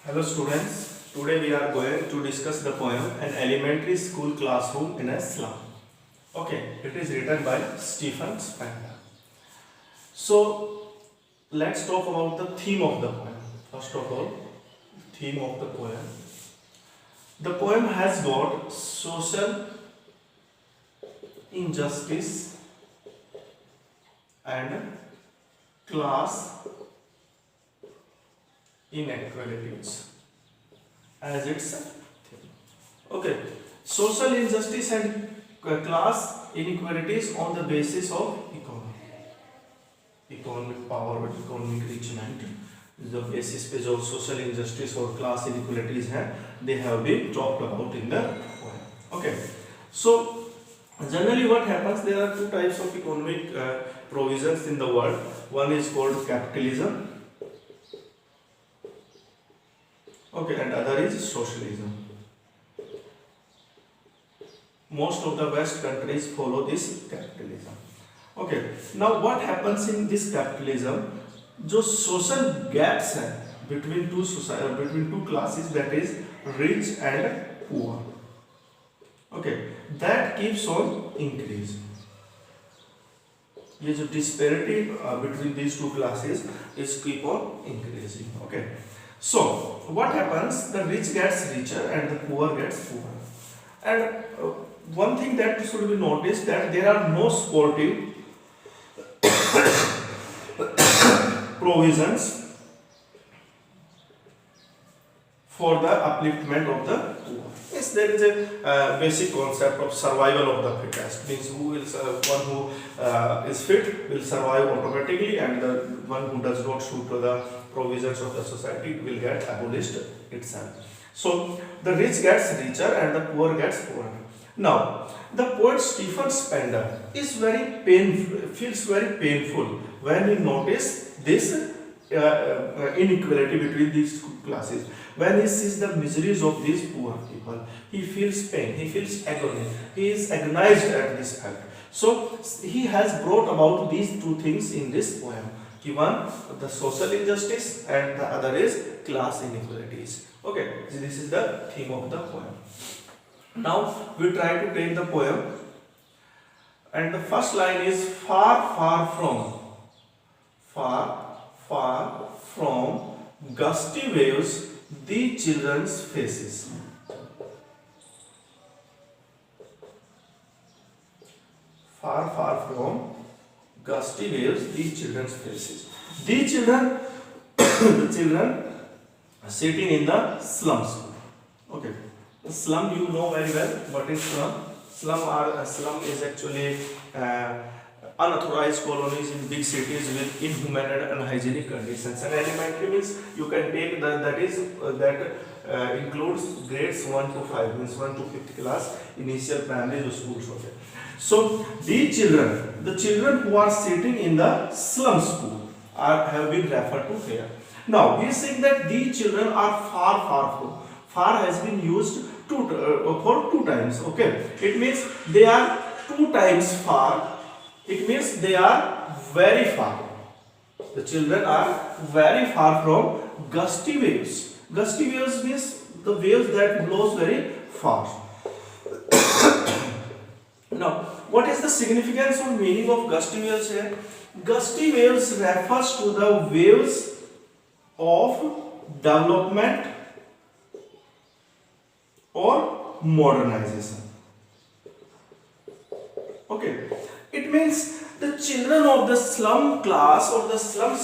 Hello students, today we are going to discuss the poem An Elementary School Classroom in a Slum. Okay, it is written by Stephen Spender. So, let's talk about the theme of the poem. First of all, theme of the poem. The poem has got social injustice and class inequalities as its theme. Okay, social injustice and class inequalities on the basis of economic power, economic enrichment. The basis पे जो social injustice और class inequalities हैं, they have been talked about in the poem. Okay, so generally what happens, there are two types of economic provisions in the world. One is called capitalism. Okay, and other is socialism. Most of the West countries follow this capitalism. Okay, now what happens in this capitalism? जो social gaps हैं between two classes, that is rich and poor. Okay, that keeps on increasing. ये जो disparity between these two classes is keep on increasing. Okay. So, what happens? The rich gets richer and the poor gets poorer. And one thing that should be noticed, that there are no supportive provisions for the upliftment of the poor. Yes, there is a basic concept of survival of the fittest. Means one who is fit will survive automatically, and the one who does not suit to the provisions of the society will get abolished itself. So the rich gets richer and the poor gets poorer. Now the poet Stephen Spender is feels very painful when he notices this inequality between these two classes. When he sees the miseries of these poor people, he feels pain, he feels agony, he is agonized at this fact. So he has brought about these two things in this poem. One, the social injustice, and the other is class inequalities. Okay, so this is the theme of the poem. Now we try to take the poem, and the first line is far, far from gusty waves, the children's faces. Far from gusty waves, the children's faces. The children, the children are sitting in the slum school. Okay, the slum, you know very well what is slum. Slum is actually unauthorized colonies in big cities with inhuman and unhygienic conditions. And elementary means you can take that includes grades 1 to 5, means 1 to 5th class, initial primary schools. Okay. So the children who are sitting in the slum school have been referred to here. Now we are saying that the children are far from. Far has been used for two times. Okay, it means they are two times far. It means they are very far. The children are very far from gusty waves. Gusty waves means the waves that blows very fast. Now, what is the significance or meaning of gusty waves here? Gusty waves refers to the waves of development or modernization. Okay, it means the children of the slum class or the slum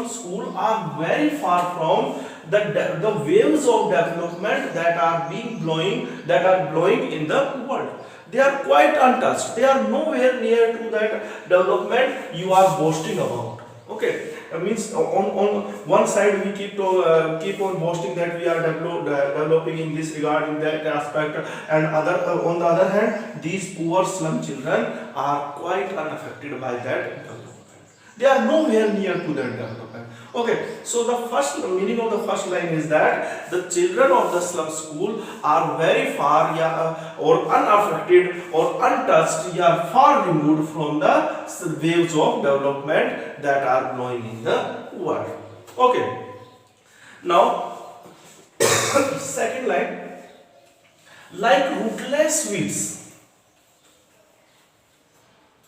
school are very far from the waves of development that are blowing in the world. They are quite untouched. They are nowhere near to that development you are boasting about. Okay, means on one side we keep on boasting that we are developing in this regard, in that aspect, and on the other hand, these poor slum children are quite unaffected by that development. They are nowhere near to that development. Okay, so the first meaning of the first line is that the children of the slum school are very far or unaffected or untouched, far removed from the waves of development that are blowing in the world. Okay, now Second line, like rootless weeds.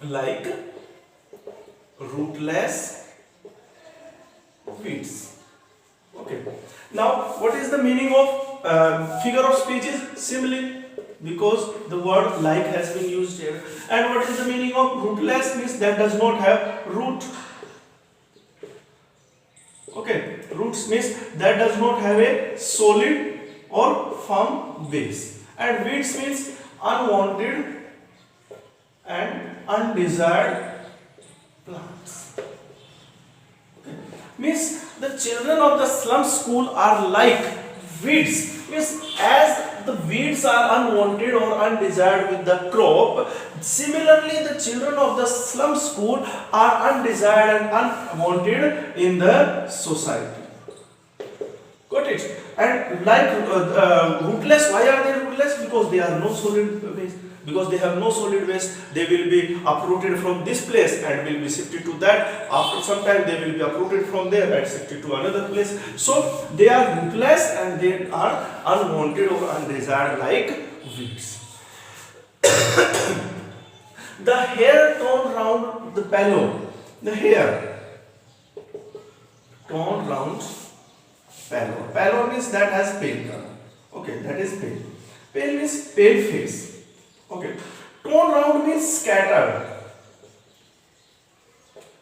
Like rootless weeds. Okay. Now, what is the meaning of figure of speech is simile, because the word like has been used here. And what is the meaning of rootless? Means that does not have root. Okay, roots means that does not have a solid or firm base. And weeds means unwanted and undesired plants. Okay. Means the children of the slum school are like weeds. Means as the weeds are unwanted or undesired with the crop, similarly the children of the slum school are undesired and unwanted in the society. Got it? And like rootless, why are they rootless? Because they are no solid waste. Because they have no solid waste, they will be uprooted from this place and will be shifted to that. After some time, they will be uprooted from there and shifted to another place. So they are rootless and they are unwanted or undesired like weeds. The hair torn round the pillow. The hair torn round pillow. Pillow means that has pale color. Okay, that is pale. Pale means pale face. Okay. Torn round means scattered.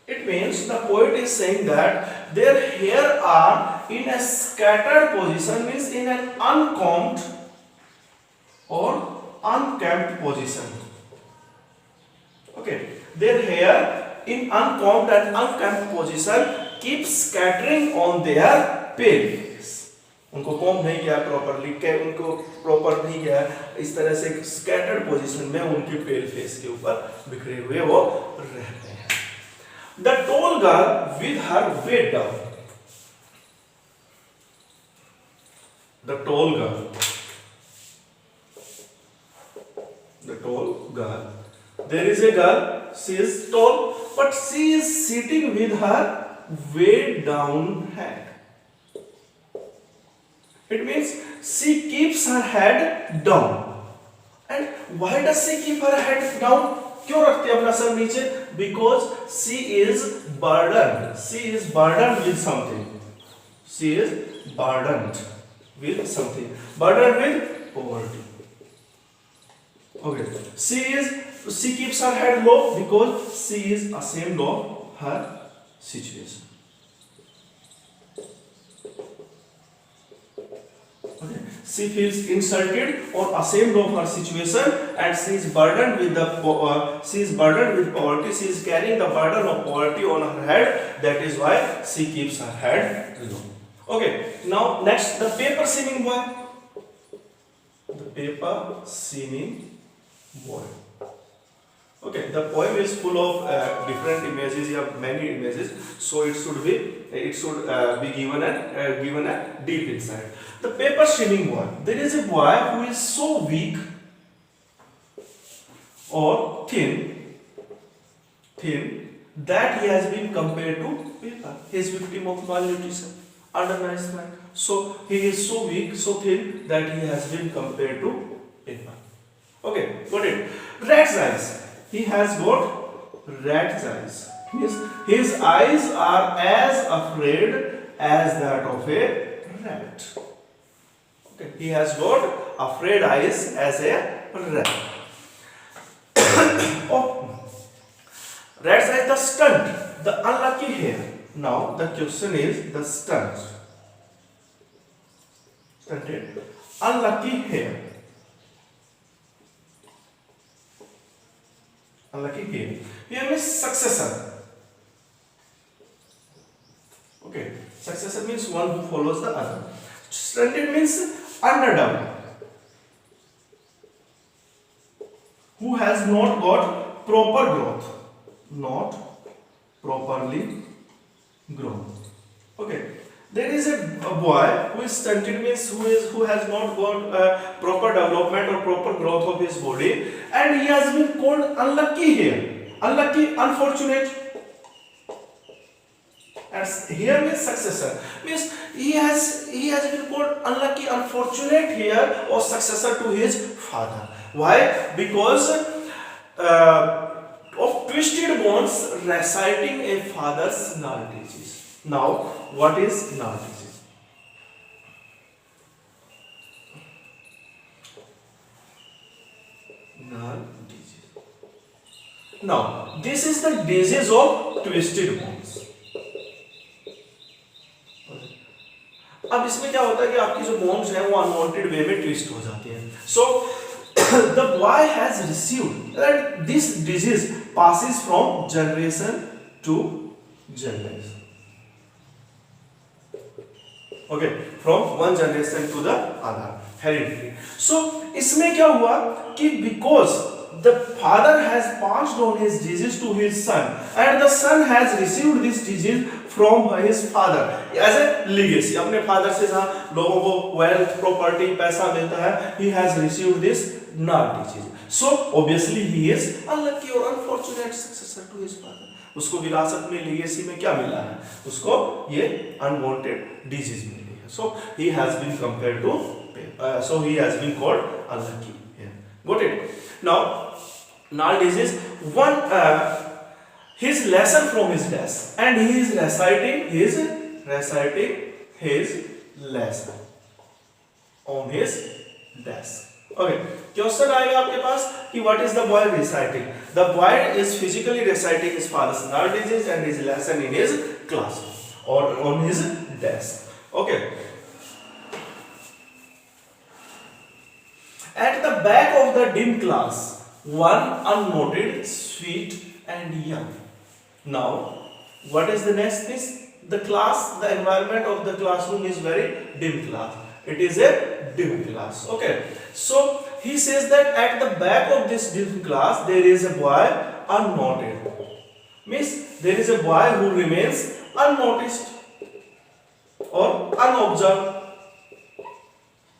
It means the poet is saying that their hair are in a scattered position, means in an uncombed or unkempt position. Okay. Their hair in uncombed and unkempt position keeps scattering on their pale face. उनको comb नहीं किया properly, उनको proper नहीं किया, इस तरह से scattered position में उनके पेल फेस के ऊपर बिखरे हुए वो रहते हैं. The tall girl with her weight down. The tall girl. The tall girl. There is a girl, she is tall, but she is sitting with her weight down head. It means she keeps her head down. And why does she keep her head down? क्यों रखती है अपना sir नीचे? Because she is burdened. She is burdened with something. She is burdened with something. Burdened with poverty. Okay. She keeps her head low because she is ashamed of her situation. Okay. She feels insulted or ashamed of her situation, and she is burdened with poverty. She is carrying the burden of poverty on her head. That is why she keeps her head low. Okay. Now next, the paper seaming boy. The paper seaming boy. Okay, the poem is full of different images. You have many images, so it should be given a deep insight. The paper streaming boy. There is a boy who is so weak or thin that he has been compared to paper. He is victim of malnutrition, undernourishment. So he is so weak, so thin that he has been compared to paper. Okay, got it. Rat's eyes. He has got rat's eyes. His eyes are as afraid as that of a rat. Okay. He has got afraid eyes as a rat. Oh. Rat's eyes, the stunt, the unlucky hair. Now the question is the stunt. Stunted, unlucky hair. Unlucky hair. Here means successor. Okay. Successor means one who follows the other. Stunted means underdone. Who has not got proper growth. Not properly grown. Okay. There is a boy who is stunted, means who has not got proper development or proper growth of his body, and he has been called unlucky here. Unlucky, unfortunate. and here means successor, means he has been called unlucky, unfortunate here, or successor to his father. Why? Because of twisted bonds reciting a father's null digits. Now, what is null digits? Null digits. Now, this is the disease of twisted bonds. अब इसमें क्या होता है कि आपकी जो bonds हैं वो unwanted way में twist हो जाती हैं. So the boy has received that this disease passes from generation to generation. Okay, from one generation to the other, hereditary. So इसमें क्या हुआ कि because the father has passed on his disease to his son and the son has received this disease from his father as a legacy, अपने father से जहाँ लोगों को wealth, property, पैसा मिलता है, he has received this null disease. So obviously he is unlucky or unfortunate successor to his father. उसको विरासत में legacy में क्या मिला है? उसको ये unwanted disease मिली है. So he has been compared to, so he has been called unlucky. Yeah. Got it? Now, null disease. One, his lesson from his desk, and he is reciting his lesson on his desk. Okay, question आएगा आपके पास कि what is the boy reciting? The boy is physically reciting his father's null disease and his lesson in his classroom or on his desk. Okay. At the back of the dim class, one unnoted, sweet and young. Now, what is the next thing? The class, the environment of the classroom is very dim class. It is a dim class. Okay. So he says that at the back of this dim class there is a boy unnoted. Means there is a boy who remains unnoticed or unobserved.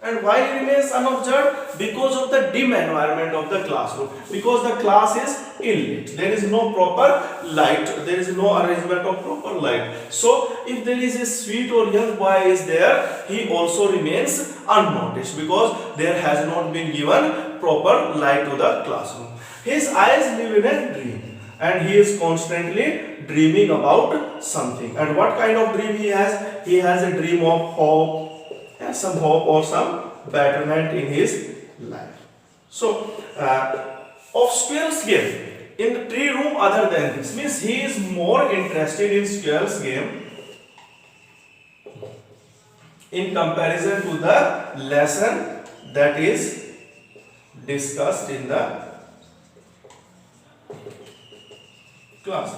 And why he remains unobserved? Because of the dim environment of the classroom. Because the class is lit. There is no proper light. There is no arrangement of proper light. So, if there is a sweet or young boy is there, he also remains unnoticed because there has not been given proper light to the classroom. His eyes live in a dream. And he is constantly dreaming about something. And what kind of dream he has? He has a dream of hope. And some hope or some betterment in his life. So, of squirrel's game in the tree room other than this, means he is more interested in squirrel's game in comparison to the lesson that is discussed in the class.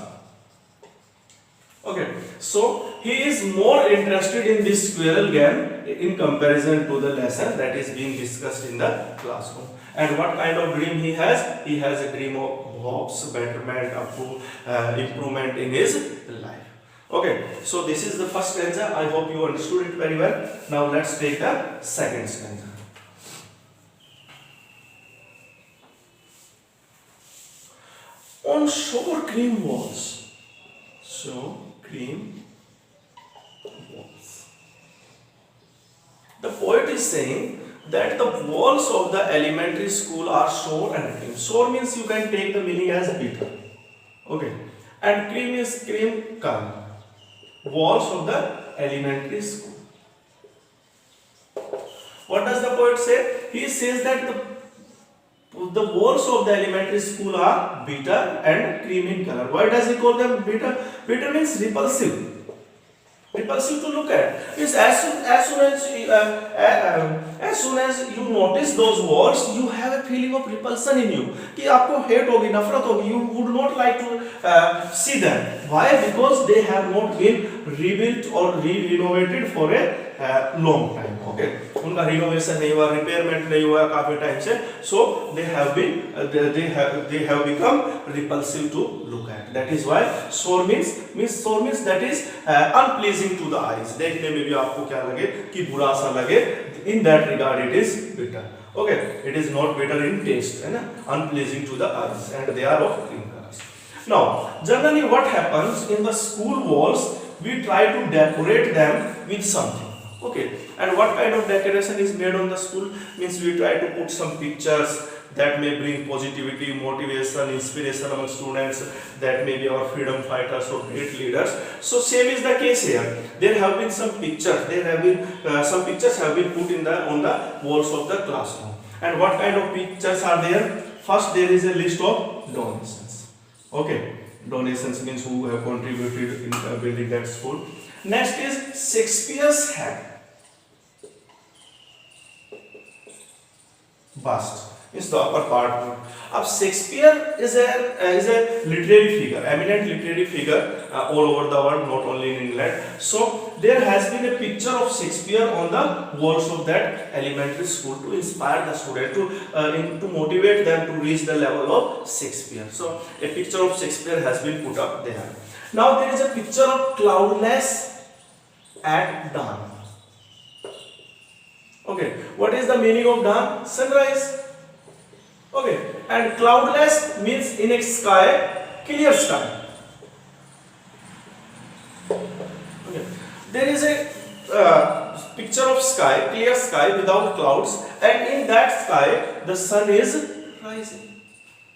Okay, so he is more interested in this squirrel game in comparison to the lesson that is being discussed in the classroom. And what kind of dream he has? He has a dream of hopes, betterment, improvement in his life. Okay, so this is the first stanza. I hope you understood it very well. Now let's take the second stanza. On shore cream walls. So cream walls. The poet is saying that the walls of the elementary school are shore and cream. Shore means you can take the meaning as bitter. Okay. And cream is cream color. Walls of the elementary school. What does the poet say? He says that the walls of the elementary school are bitter and cream in color. Why does he call them bitter? Bitter means repulsive. Repulsive to look at. Means as soon as you notice those walls, you have a feeling of repulsion in you. कि आपको hate होगी, नफरत होगी. You would not like to see them. Why? Because they have not been rebuilt or renovated for a long time. Okay. उनका renovation नहीं हुआ, repairment नहीं हुआ काफी time से. So they have been, they have become repulsive to look at. That is why sore means that is unpleasing to the eyes. देखने में भी आपको क्या लगे कि बुरा सा लगे. In that regard, it is bitter. Okay, it is not bitter in taste, है ना? Unpleasing to the eyes, and they are of green colors. Now, generally, what happens in the school walls? we try to decorate them with something. Okay, and what kind of decoration is made on the school? Means we try to put some pictures that may bring positivity, motivation, inspiration among students, that may be our freedom fighters or great leaders. So same is the case here. There have been some pictures. There have been some pictures have been put in the on the walls of the classroom. And what kind of pictures are there? First, there is a list of donations. Okay, donations means who have contributed in building that school. Next is Shakespeare's head. Bust is the upper part. अब Shakespeare is a literary figure, eminent literary figure all over the world, not only in England. So there has been a picture of Shakespeare on the walls of that elementary school to inspire the student, to motivate them to reach the level of Shakespeare. So a picture of Shakespeare has been put up there. Now there is a picture of cloudless at dawn. Okay, what is the meaning of dawn? Sunrise. Okay, and cloudless means in a sky, clear sky. Okay, there is a picture of sky, clear sky without clouds, and in that sky the sun is rising.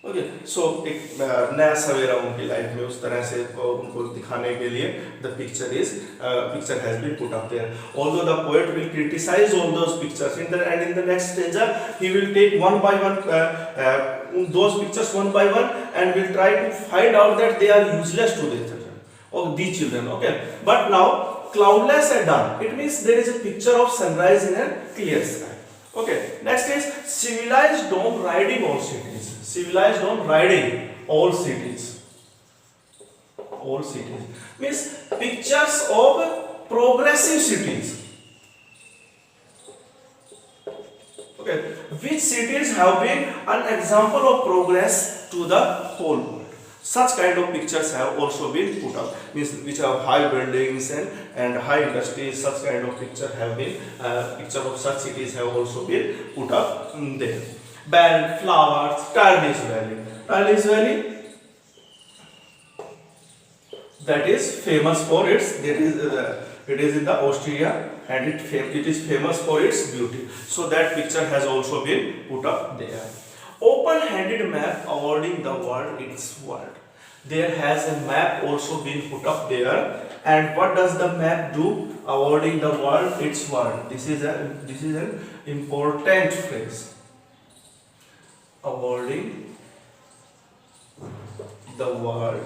Okay so एक नया सवेरा उनकी life में उस तरह से उनको दिखाने के लिए the picture has been put up there. Although the poet will criticize all those pictures in the next stanza, he will take one by one those pictures one by one and will try to find out that they are useless to the children or the children. Okay, but now cloudless at dawn, it means there is a picture of sunrise in a clear sky. Okay, next is civilized dome riding all cities. Civilized dome riding all cities. All cities means pictures of progressive cities. Okay, which cities have been an example of progress to the whole world. Such kind of pictures have also been put up, means which have high buildings and high industries. Such kind of picture have been picture of such cities have also been put up there. Band, flowers, Tardis Valley. Tardis Valley, that is famous for its. It is in the Austria and it is famous for its beauty. So that picture has also been put up there. Open-handed map awarding the world its word. There has a map also been put up there, and what does the map do? Awarding the world its word. This is an important phrase. Awarding the world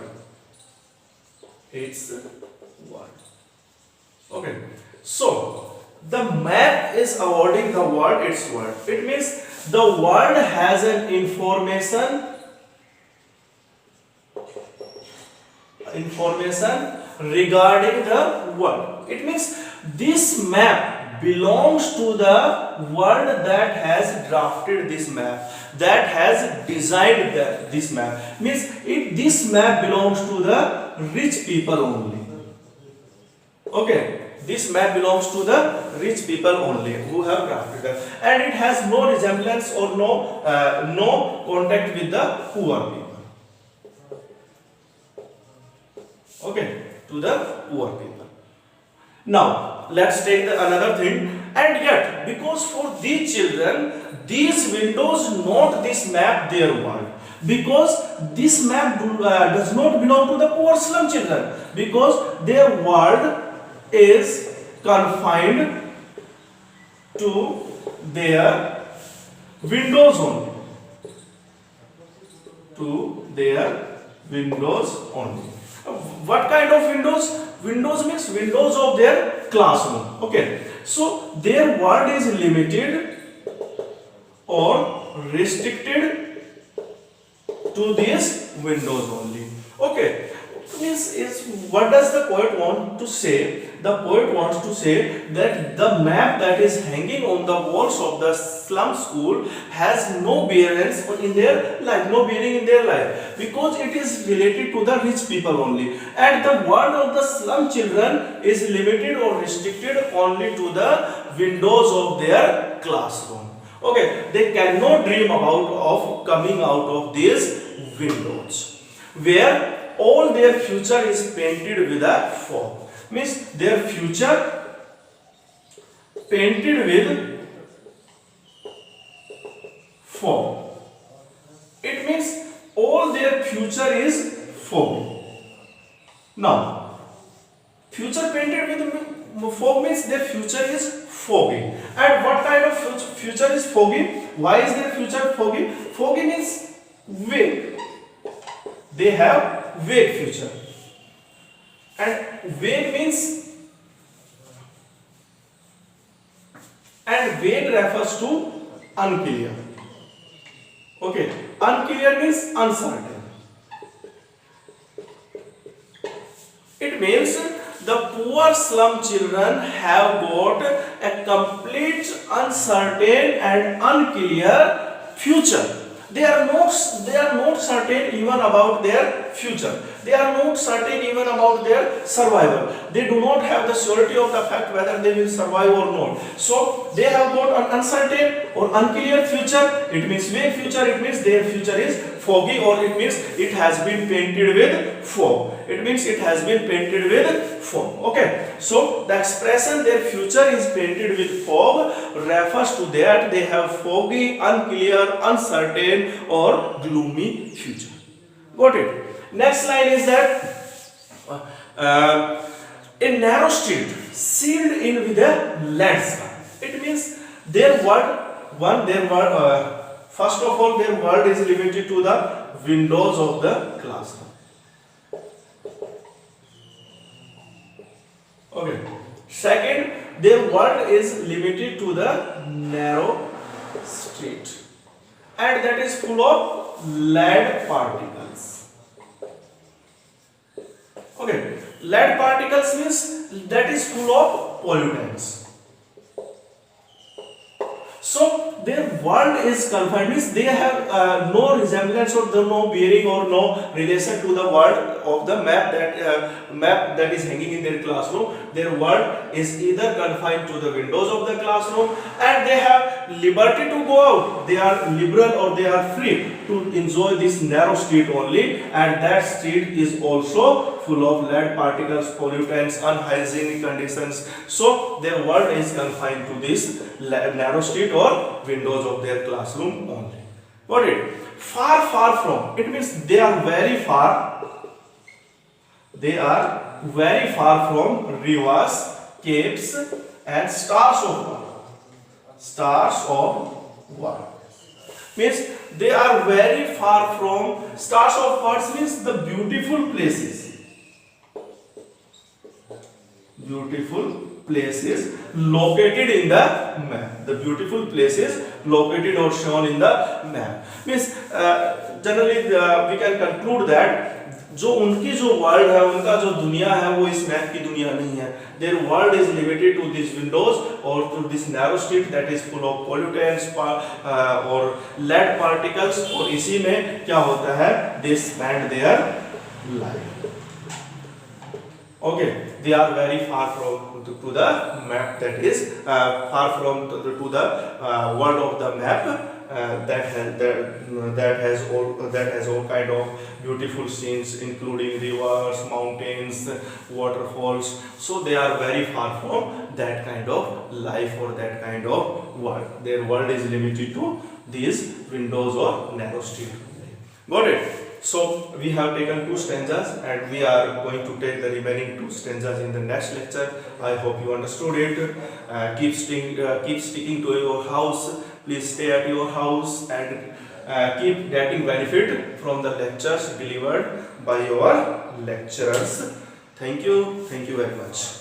its word. Okay, so the map is awarding the world its word. It means the world has an information regarding the world. It means this map belongs to the world that has drafted this map, that has designed this map. Means this map belongs to the rich people only. Okay. This map belongs to the rich people only who have drafted it, and it has no resemblance or no contact with the poor people. Okay, to the poor people. Now let's take another thing. And yet, because for these children, these windows not this map their world, because this map does not belong to the poor slum children, because their world is confined to their windows only. To their windows only. What kind of windows? Windows means windows of their classroom. Okay. So their world is limited or restricted to these windows only. Okay. What does the poet want to say? The poet wants to say that the map that is hanging on the walls of the slum school has no bearing in their life, because it is related to the rich people only, and the world of the slum children is limited or restricted only to the windows of their classroom. Okay, they cannot dream of coming out of these windows where all their future is painted with a fog. means their future painted with fog. It means all their future is foggy. Now, future painted with fog means their future is foggy. And what kind of future is foggy? Why is their future foggy? Foggy means vague. They have vague future. And vague means, and vague refers to unclear. Okay, unclear means uncertain. It means the poor slum children have got a complete uncertain and unclear future. They are not certain even about their future. They are not certain even about their survival. They do not have the surety of the fact whether they will survive or not. So they have got an uncertain or unclear future. It means vague future. It means their future is foggy, or it means it has been painted with fog. It means it has been painted with fog. Okay. So the expression their future is painted with fog refers to that they have foggy, unclear, uncertain or gloomy future. Got it? Next line is that a narrow street sealed in with a lead sky. It means their world, first of all, their world is limited to the windows of the classroom. Okay. Second, their world is limited to the narrow street, and that is full of lead particles. Okay, lead particles means that is full of pollutants. So their world is confined, means they have no resemblance or no bearing or no relation to the world of the map that is hanging in their classroom. Their world is either confined to the windows of the classroom, and they have liberty to go out. They are liberal or they are free to enjoy this narrow street only, and that street is also full of lead particles, pollutants, unhygienic conditions. So their world is confined to this narrow street or windows of their classroom only. Got it? Far, far from. It means they are very far. They are very far from rivers, caves, and stars of water. Stars of water. Means they are very far from stars of water. Means the beautiful places. Beautiful places located in the map. The beautiful places located or shown in the map. Means generally we can conclude that जो उनकी जो world है, उनका जो दुनिया है, वो इस मैप की दुनिया नहीं है. Their world is limited to these windows or to this narrow street that is full of pollutants or lead particles. और इसी में क्या होता है? They spend their life. Okay, they are very far from to the map, that is far from to the world of the map that has all kind of beautiful scenes, including rivers, mountains, waterfalls. So they are very far from that kind of life or that kind of world. Their world is limited to these windows or narrow street. Got it? So we have taken 2 stanzas, and we are going to take the remaining 2 stanzas in the next lecture. I hope you understood it. Keep sticking to your house. Please stay at your house and keep getting benefit from the lectures delivered by your lecturers. Thank you. Thank you very much.